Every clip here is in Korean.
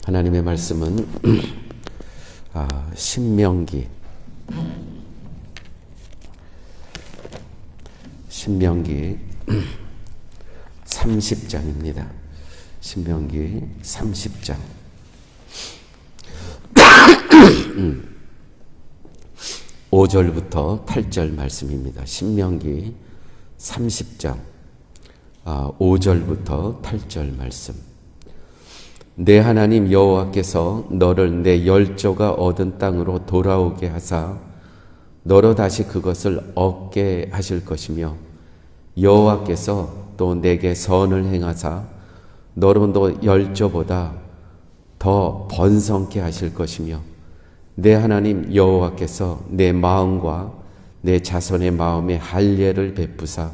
하나님의 말씀은 신명기 30장입니다. 신명기 30장 5절부터 8절 말씀입니다. 신명기 30장 5절부터 8절 말씀. 내 하나님 여호와께서 너를 내 열조가 얻은 땅으로 돌아오게 하사 너로 다시 그것을 얻게 하실 것이며, 여호와께서 또 내게 선을 행하사 너로 너 열조보다 더 번성케 하실 것이며, 내 하나님 여호와께서 내 마음과 내 자손의 마음에 할례를 베푸사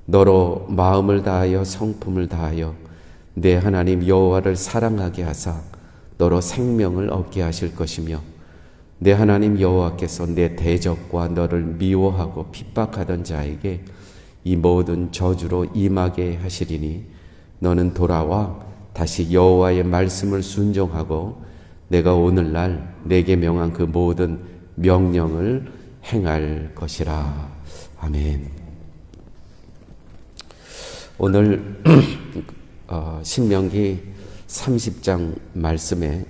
너로 마음을 다하여 성품을 다하여 내 하나님 여호와를 사랑하게 하사 너로 생명을 얻게 하실 것이며, 내 하나님 여호와께서 내 대적과 너를 미워하고 핍박하던 자에게 이 모든 저주로 임하게 하시리니, 너는 돌아와 다시 여호와의 말씀을 순종하고 내가 오늘날 내게 명한 그 모든 명령을 행할 것이라. 아멘. 오늘 신명기 30장 말씀에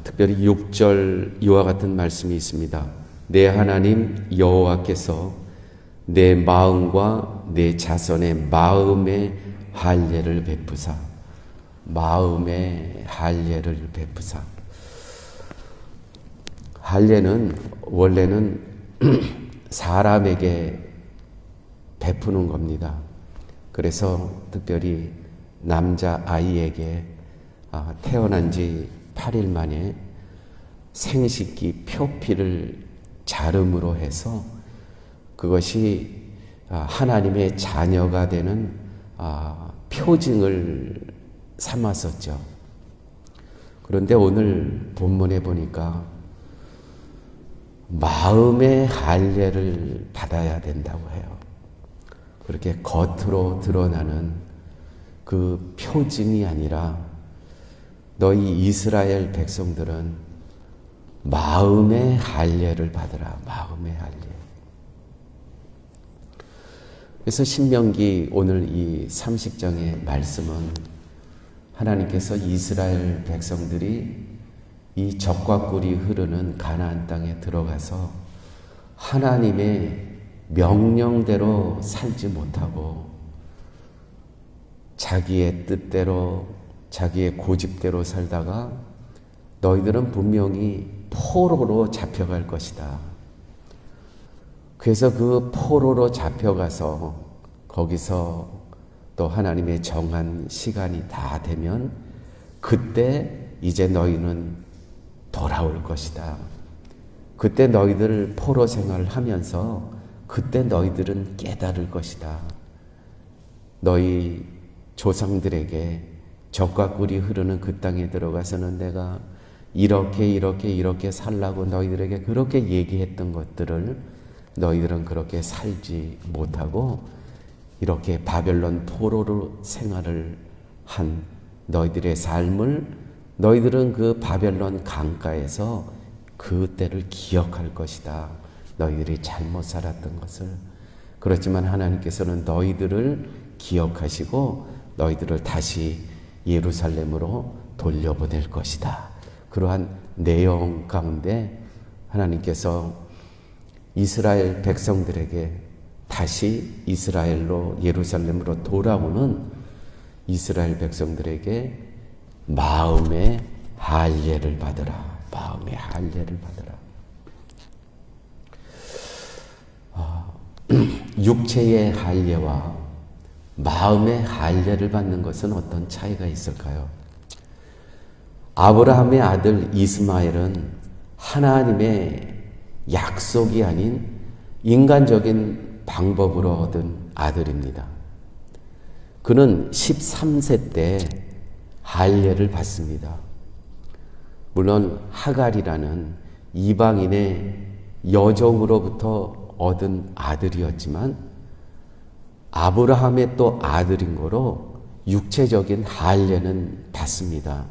특별히 6절 이와 같은 말씀이 있습니다. 내 하나님 여호와께서 내 마음과 내 자손의 마음에 할례를 베푸사, 마음에 할례를 베푸사. 할례는 원래는 사람에게 베푸는 겁니다. 그래서 특별히 남자 아이에게 태어난 지 8일 만에 생식기 표피를 자름으로 해서 그것이 하나님의 자녀가 되는 표징을 삼았었죠. 그런데 오늘 본문에 보니까 마음의 할례를 받아야 된다고 해요. 그렇게 겉으로 드러나는 그 표징이 아니라 너희 이스라엘 백성들은 마음의 할례를 받으라. 마음의 할례. 그래서 신명기 오늘 이 30장의 말씀은 하나님께서 이스라엘 백성들이 이 적과 꿀이 흐르는 가나안 땅에 들어가서 하나님의 명령대로 살지 못하고 자기의 뜻대로 자기의 고집대로 살다가 너희들은 분명히 포로로 잡혀갈 것이다. 그래서 그 포로로 잡혀가서 거기서 또 하나님의 정한 시간이 다 되면 그때 이제 너희는 돌아올 것이다. 그때 너희들 포로 생활을 하면서 그때 너희들은 깨달을 것이다. 너희 조상들에게 젖과 꿀이 흐르는 그 땅에 들어가서는 내가 이렇게 살라고 너희들에게 그렇게 얘기했던 것들을 너희들은 그렇게 살지 못하고 이렇게 바벨론 포로로 생활을 한 너희들의 삶을 너희들은 그 바벨론 강가에서 그 때를 기억할 것이다. 너희들이 잘못 살았던 것을. 그렇지만 하나님께서는 너희들을 기억하시고 너희들을 다시 예루살렘으로 돌려보낼 것이다. 그러한 내용 가운데 하나님께서 이스라엘 백성들에게 다시 이스라엘로 예루살렘으로 돌아오는 이스라엘 백성들에게 마음의 할례를 받으라. 마음의 할례를 받으라. 육체의 할례와 마음의 할례를 받는 것은 어떤 차이가 있을까요? 아브라함의 아들 이스마엘은 하나님의 약속이 아닌 인간적인 방법으로 얻은 아들입니다. 그는 13세 때 할례를 받습니다. 물론 하갈이라는 이방인의 여종으로부터 얻은 아들이었지만 아브라함의 또 아들인 거로 육체적인 할례는 받습니다.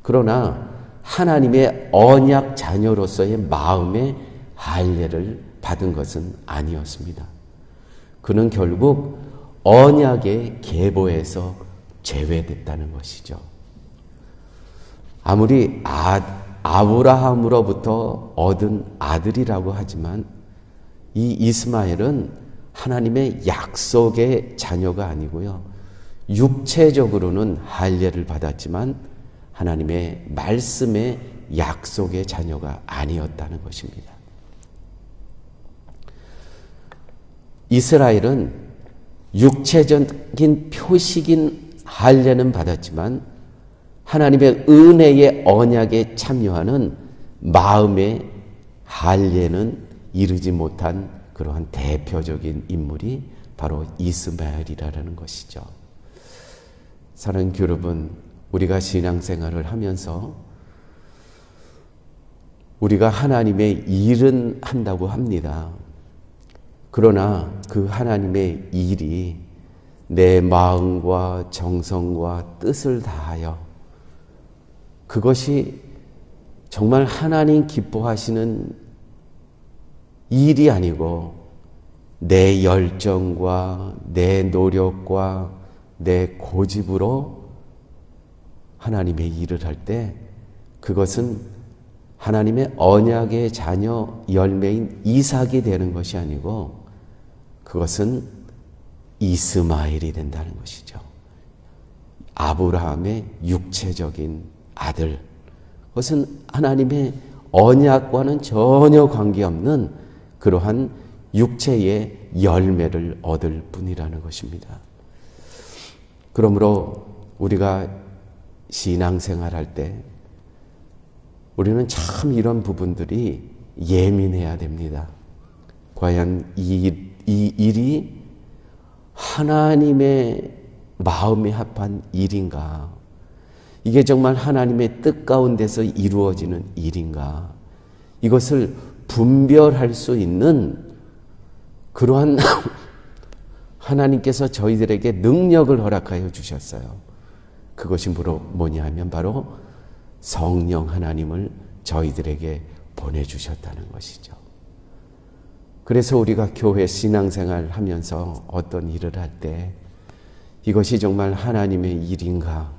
그러나 하나님의 언약 자녀로서의 마음의 할례를 받은 것은 아니었습니다. 그는 결국 언약의 계보에서 제외됐다는 것이죠. 아무리 아브라함으로부터 얻은 아들이라고 하지만 이 이스마엘은 하나님의 약속의 자녀가 아니고요. 육체적으로는 할례를 받았지만 하나님의 말씀의 약속의 자녀가 아니었다는 것입니다. 이스라엘은 육체적인 표식인 할례는 받았지만 하나님의 은혜의 언약에 참여하는 마음의 할례는 이르지 못한 그러한 대표적인 인물이 바로 이스마엘이라는 것이죠. 사랑하는 여러분, 우리가 신앙생활을 하면서 우리가 하나님의 일은 한다고 합니다. 그러나 그 하나님의 일이 내 마음과 정성과 뜻을 다하여 그것이 정말 하나님 기뻐하시는 일이 아니고 내 열정과 내 노력과 내 고집으로 하나님의 일을 할 때 그것은 하나님의 언약의 자녀 열매인 이삭이 되는 것이 아니고 그것은 이스마엘이 된다는 것이죠. 아브라함의 육체적인 아들. 그것은 하나님의 언약과는 전혀 관계없는 그러한 육체의 열매를 얻을 뿐이라는 것입니다. 그러므로 우리가 신앙생활할 때 우리는 참 이런 부분들이 예민해야 됩니다. 과연 이 일이 하나님의 마음에 합한 일인가? 이게 정말 하나님의 뜻 가운데서 이루어지는 일인가? 이것을 분별할 수 있는 그러한 하나님께서 저희들에게 능력을 허락하여 주셨어요. 그것이 뭐냐 하면 바로 성령 하나님을 저희들에게 보내주셨다는 것이죠. 그래서 우리가 교회 신앙생활 하면서 어떤 일을 할 때 이것이 정말 하나님의 일인가?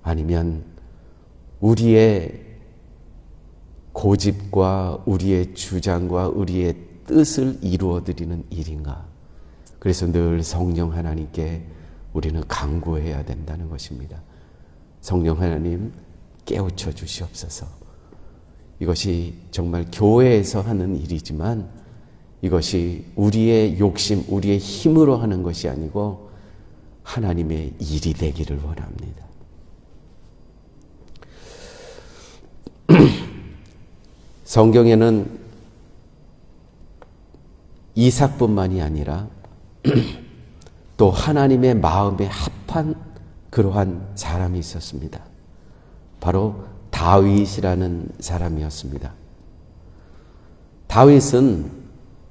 아니면 우리의 고집과 우리의 주장과 우리의 뜻을 이루어드리는 일인가? 그래서 늘 성령 하나님께 우리는 간구해야 된다는 것입니다. 성령 하나님 깨우쳐 주시옵소서. 이것이 정말 교회에서 하는 일이지만 이것이 우리의 욕심, 우리의 힘으로 하는 것이 아니고 하나님의 일이 되기를 원합니다. 성경에는 이삭뿐만이 아니라 또 하나님의 마음에 합한 그러한 사람이 있었습니다. 바로 다윗이라는 사람이었습니다. 다윗은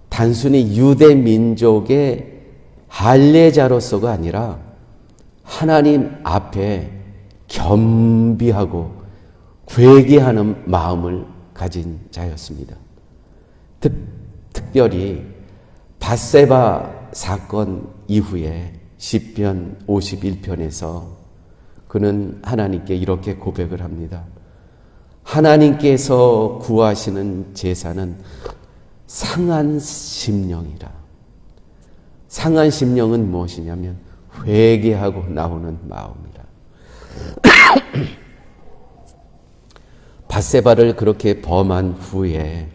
단순히 유대 민족의 할례자로서가 아니라 하나님 앞에 겸비하고 회개하는 마음을 가진 자였습니다. 특별히 밧세바 사건 이후에 시편 51편에서 그는 하나님께 이렇게 고백을 합니다. 하나님께서 구하시는 제사는 상한 심령이라. 상한 심령은 무엇이냐면 회개하고 나오는 마음이라. 밧세바를 그렇게 범한 후에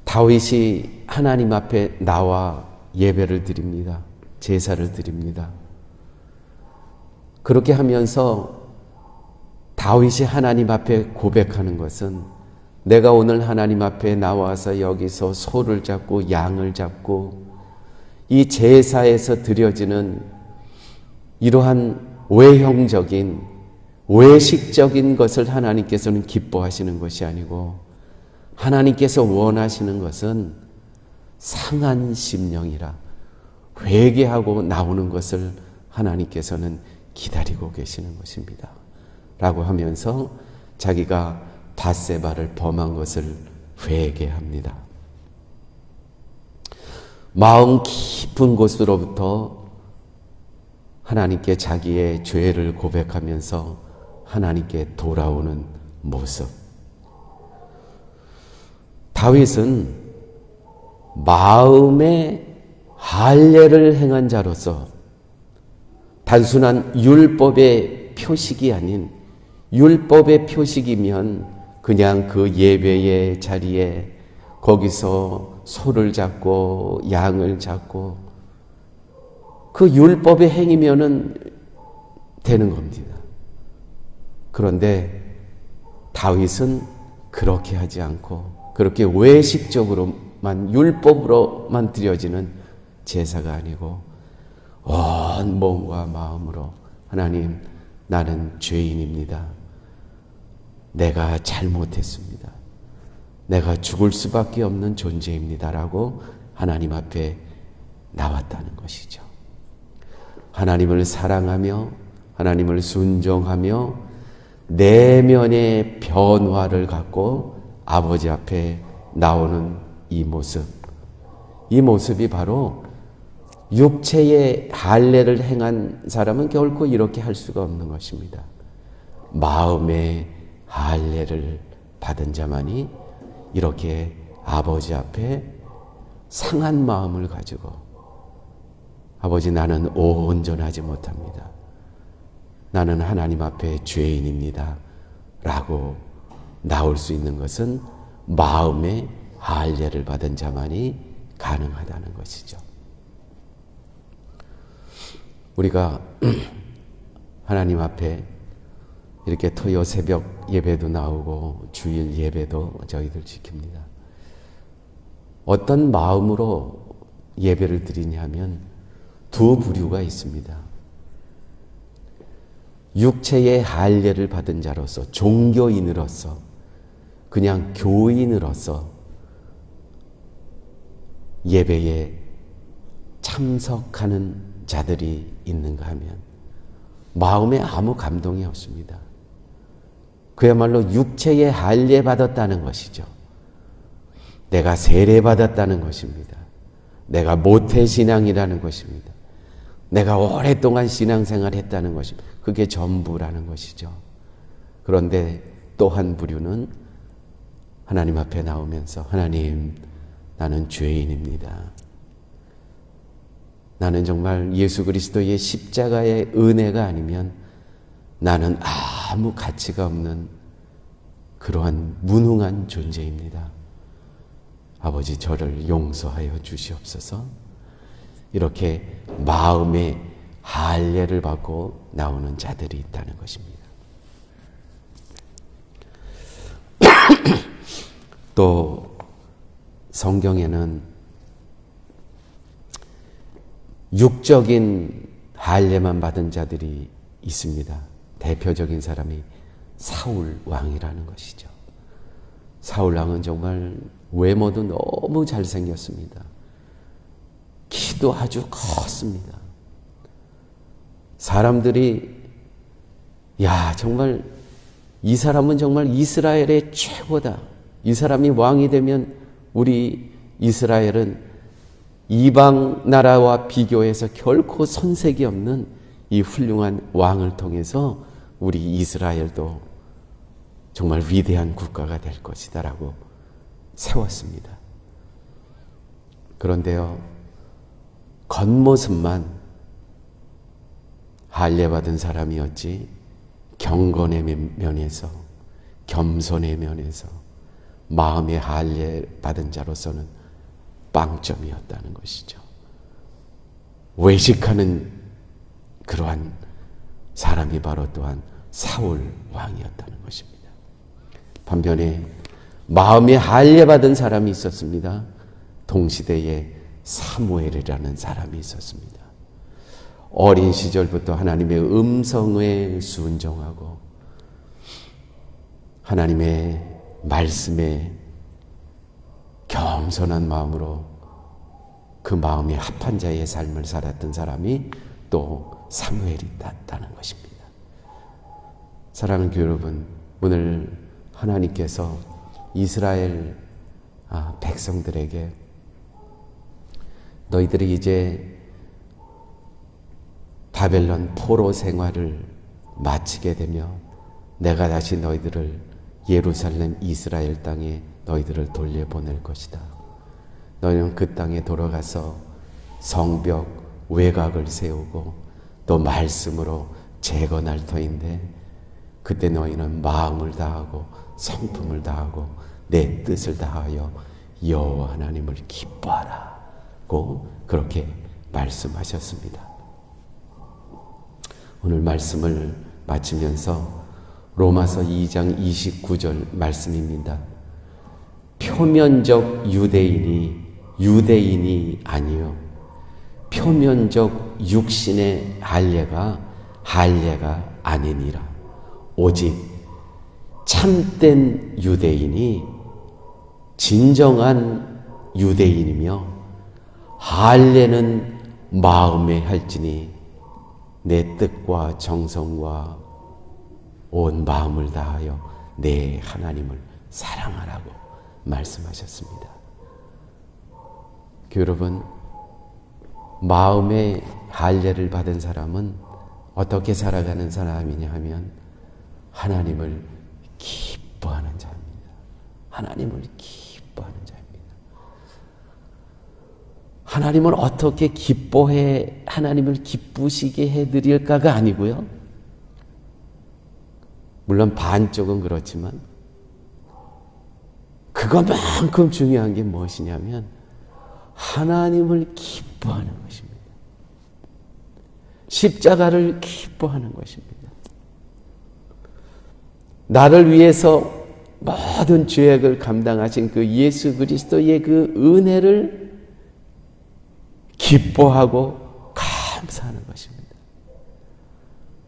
다윗이 하나님 앞에 나와 예배를 드립니다. 제사를 드립니다. 그렇게 하면서 다윗이 하나님 앞에 고백하는 것은 내가 오늘 하나님 앞에 나와서 여기서 소를 잡고 양을 잡고 이 제사에서 드려지는 이러한 외형적인 외식적인 것을 하나님께서는 기뻐하시는 것이 아니고 하나님께서 원하시는 것은 상한 심령이라 회개하고 나오는 것을 하나님께서는 기다리고 계시는 것입니다. 라고 하면서 자기가 밧세바를 범한 것을 회개합니다. 마음 깊은 곳으로부터 하나님께 자기의 죄를 고백하면서 하나님께 돌아오는 모습. 다윗은 마음의 할례를 행한 자로서 단순한 율법의 표식이 아닌, 율법의 표식이면 그냥 그 예배의 자리에 거기서 소를 잡고 양을 잡고 그 율법의 행위면은 되는 겁니다. 그런데 다윗은 그렇게 하지 않고 그렇게 외식적으로만 율법으로만 드려지는 제사가 아니고 온 몸과 마음으로 하나님, 나는 죄인입니다. 내가 잘못했습니다. 내가 죽을 수밖에 없는 존재입니다라고 하나님 앞에 나왔다는 것이죠. 하나님을 사랑하며 하나님을 순종하며 내면의 변화를 갖고 아버지 앞에 나오는 이 모습. 이 모습이 바로 육체의 할례를 행한 사람은 결코 이렇게 할 수가 없는 것입니다. 마음의 할례를 받은 자만이 이렇게 아버지 앞에 상한 마음을 가지고 아버지, 나는 온전하지 못합니다. 나는 하나님 앞에 죄인입니다. 라고 나올 수 있는 것은 마음의 할례를 받은 자만이 가능하다는 것이죠. 우리가 하나님 앞에 이렇게 토요 새벽 예배도 나오고 주일 예배도 저희들 지킵니다. 어떤 마음으로 예배를 드리냐면 두 부류가 있습니다. 육체의 할례를 받은 자로서, 종교인으로서, 그냥 교인으로서 예배에 참석하는 자들이 있는가 하면 마음에 아무 감동이 없습니다. 그야말로 육체의 할례 받았다는 것이죠. 내가 세례 받았다는 것입니다. 내가 모태신앙이라는 것입니다. 내가 오랫동안 신앙생활 했다는 것입니다. 그게 전부라는 것이죠. 그런데 또 한 부류는 하나님 앞에 나오면서 하나님, 나는 죄인입니다. 나는 정말 예수 그리스도의 십자가의 은혜가 아니면 나는 아무 가치가 없는 그러한 무능한 존재입니다. 아버지, 저를 용서하여 주시옵소서. 이렇게 마음의 할례를 받고 나오는 자들이 있다는 것입니다. 또 성경에는 육적인 할례만 받은 자들이 있습니다. 대표적인 사람이 사울 왕이라는 것이죠. 사울 왕은 정말 외모도 너무 잘생겼습니다. 키도 아주 컸습니다. 사람들이 정말 이 사람은 정말 이스라엘의 최고다. 이 사람이 왕이 되면 우리 이스라엘은 이방 나라와 비교해서 결코 손색이 없는 이 훌륭한 왕을 통해서 우리 이스라엘도 정말 위대한 국가가 될 것이다 라고 세웠습니다. 그런데요, 겉모습만 할례 받은 사람이었지 경건의 면에서, 겸손의 면에서, 마음의 할례 받은 자로서는 빵점이었다는 것이죠. 외식하는 그러한 사람이 바로 또한 사울 왕이었다는 것입니다. 반면에 마음의 할례 받은 사람이 있었습니다. 동시대에 사무엘이라는 사람이 있었습니다. 어린 시절부터 하나님의 음성에 순종하고 하나님의 말씀에 겸손한 마음으로 그 마음에 합한 자의 삶을 살았던 사람이 또 사무엘이 있다는 것입니다. 사랑하는 교회 여러분, 오늘 하나님께서 이스라엘 백성들에게 너희들이 이제 바벨론 포로 생활을 마치게 되면 내가 다시 너희들을 예루살렘 이스라엘 땅에 너희들을 돌려보낼 것이다. 너희는 그 땅에 돌아가서 성벽 외곽을 세우고 또 말씀으로 재건할 터인데 그때 너희는 마음을 다하고 성품을 다하고 내 뜻을 다하여 여호와 하나님을 기뻐하라고 그렇게 말씀하셨습니다. 오늘 말씀을 마치면서 로마서 2장 29절 말씀입니다. 표면적 유대인이 아니요 표면적 육신의 할례가 아니니라. 오직 참된 유대인이 진정한 유대인이며 할례는 마음에 할지니 내 뜻과 정성과 온 마음을 다하여 내 하나님을 사랑하라고 말씀하셨습니다. 여러분, 마음의 할례를 받은 사람은 어떻게 살아가는 사람이냐 하면 하나님을 기뻐하는 자입니다. 하나님을 기뻐하는 자입니다. 하나님을 어떻게 기뻐해 하나님을 기쁘시게 해드릴까가 아니고요. 물론 반쪽은 그렇지만 그것만큼 중요한 게 무엇이냐면 하나님을 기뻐하는 것입니다. 십자가를 기뻐하는 것입니다. 나를 위해서 모든 죄악을 감당하신 그 예수 그리스도의 그 은혜를 기뻐하고 감사하는 것입니다.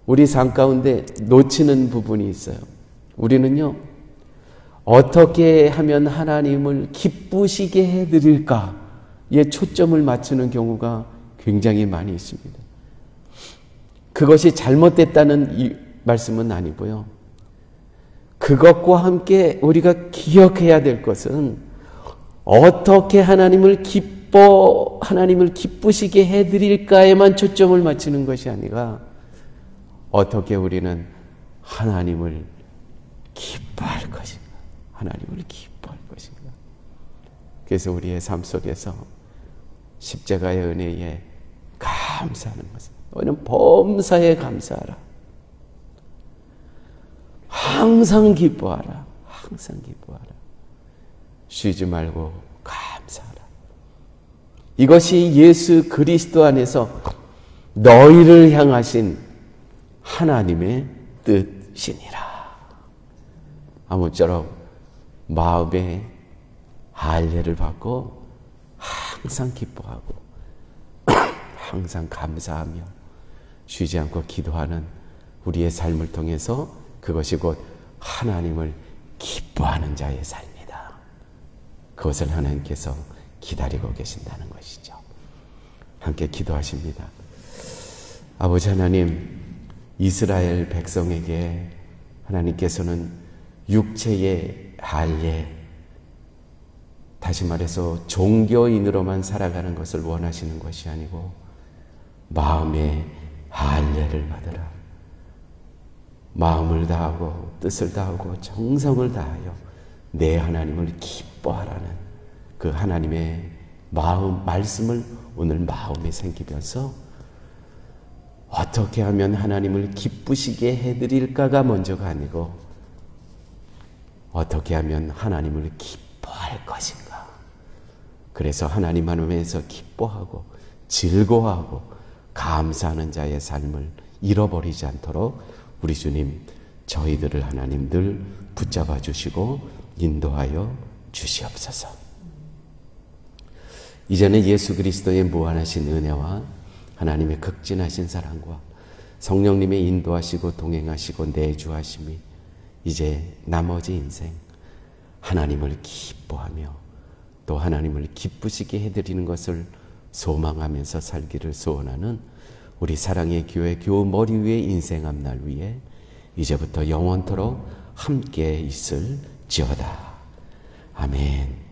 우리 삶 가운데 놓치는 부분이 있어요. 우리는요, 어떻게 하면 하나님을 기쁘시게 해드릴까에 초점을 맞추는 경우가 굉장히 많이 있습니다. 그것이 잘못됐다는 이 말씀은 아니고요. 그것과 함께 우리가 기억해야 될 것은 어떻게 하나님을 기쁘시게 해드릴까에만 초점을 맞추는 것이 아니라 어떻게 우리는 하나님을 기뻐할 것인가, 하나님을 기뻐할 것인가. 그래서 우리의 삶 속에서 십자가의 은혜에 감사하는 것은 너희는 범사에 감사하라. 항상 기뻐하라. 항상 기뻐하라. 쉬지 말고 감사하라. 이것이 예수 그리스도 안에서 너희를 향하신 하나님의 뜻이니라. 아무쪼록 마음의 할례를 받고 항상 기뻐하고 항상 감사하며 쉬지 않고 기도하는 우리의 삶을 통해서 그것이 곧 하나님을 기뻐하는 자의 삶이다. 그것을 하나님께서 기다리고 계신다는 것이죠. 함께 기도하십니다. 아버지 하나님, 이스라엘 백성에게 하나님께서는 육체의 할례, 다시 말해서 종교인으로만 살아가는 것을 원하시는 것이 아니고 마음의 할례를 받으라. 마음을 다하고 뜻을 다하고 정성을 다하여 내 하나님을 기뻐하라는 그 하나님의 말씀을 오늘 마음에 생기면서 어떻게 하면 하나님을 기쁘시게 해드릴까가 먼저가 아니고 어떻게 하면 하나님을 기뻐할 것인가. 그래서 하나님 안에서 기뻐하고 즐거워하고 감사하는 자의 삶을 잃어버리지 않도록 우리 주님, 저희들을 하나님들 붙잡아 주시고 인도하여 주시옵소서. 이제는 예수 그리스도의 무한하신 은혜와 하나님의 극진하신 사랑과 성령님의 인도하시고 동행하시고 내주하심이 이제 나머지 인생 하나님을 기뻐하며 또 하나님을 기쁘시게 해드리는 것을 소망하면서 살기를 소원하는 우리 사랑의 교회 교우 머리 위에 인생 앞날 위에 이제부터 영원토록 함께 있을지어다. 아멘.